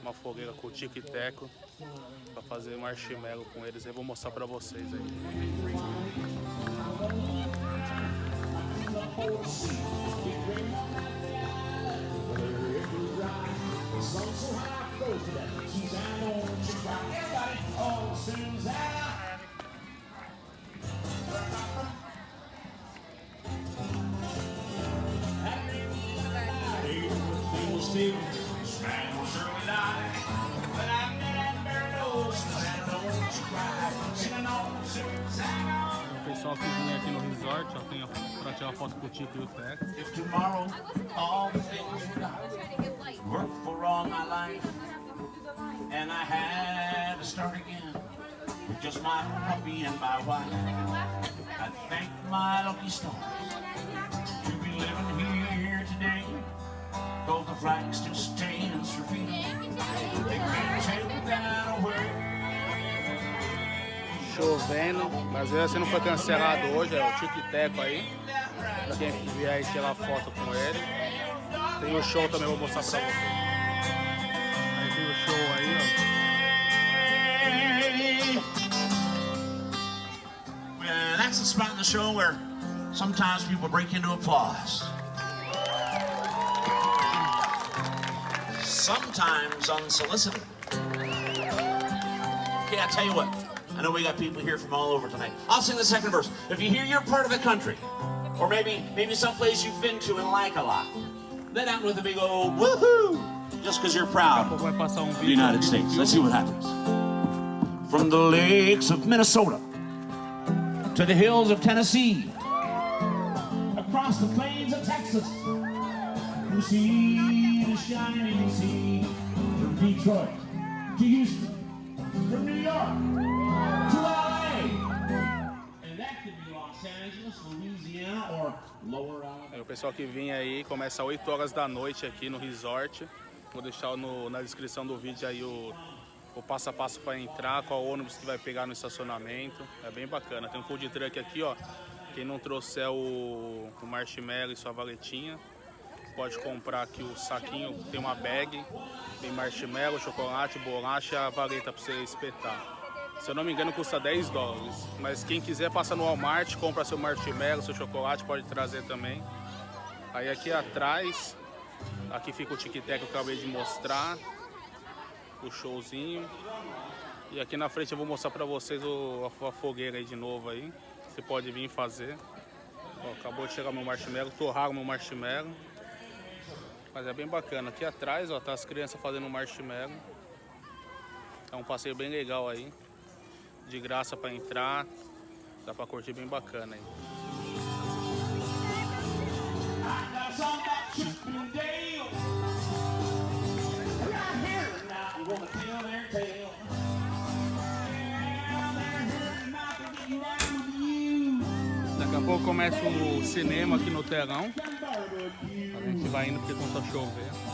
uma fogueira com o Tico e Teco para fazer marshmallow com eles. Eu vou mostrar para vocês aí. O pessoal que vinha aqui no resort, ó, tem para tirar foto com o Tico e o Teco. If tomorrow all the things would die, work for all my life, and I had to start again with just my puppy and my wife, I thank my lucky stars to be living here today, cause the flag still stands for freedom. They can't take that away. Chovendo, mas esse não foi cancelado hoje, é o Tico e Teco aí. Pra quem vier aí tirar foto com ele. Tem o show também, vou mostrar pra vocês. Aí tem o show aí, ó. Well, that's the spot in the show where sometimes people break into applause. Sometimes unsolicited. Okay, I tell you what. I know we got people here from all over tonight. I'll sing the second verse. If you hear your part of the country, or maybe someplace you've been to and like a lot, let out with a big old woohoo, just because you're proud of the United States. Let's see what happens. From the lakes of Minnesota to the hills of Tennessee, across the plains of Texas, from sea to shining sea, from Detroit to Houston, from New York to LA, and that could be Los Angeles, Louisiana, or lower out. O pessoal que vinha aí começa às 8 horas da noite aqui no resort. Vou deixar na descrição do vídeo aí o passo a passo para entrar, qual ônibus que vai pegar no estacionamento. É bem bacana. Tem um food truck aqui, ó. Quem não trouxer o marshmallow e sua valetinha, pode comprar aqui o saquinho. Tem uma bag, tem marshmallow, chocolate, bolacha e a valeta para você espetar. Se eu não me engano, custa 10 dólares. Mas quem quiser, passa no Walmart, compra seu marshmallow, seu chocolate, pode trazer também. Aí aqui atrás, aqui fica o Tico e Teco que eu acabei de mostrar. O showzinho. E aqui na frente eu vou mostrar pra vocês a fogueira aí de novo aí. Você pode vir fazer. Ó, acabou de chegar meu marshmallow, torraram meu marshmallow. Mas é bem bacana. Aqui atrás, ó, tá as crianças fazendo marshmallow. É um passeio bem legal aí. De graça pra entrar. Dá pra curtir bem bacana aí. Daqui a pouco começa o cinema aqui no telão. A gente vai indo porque não tá chovendo.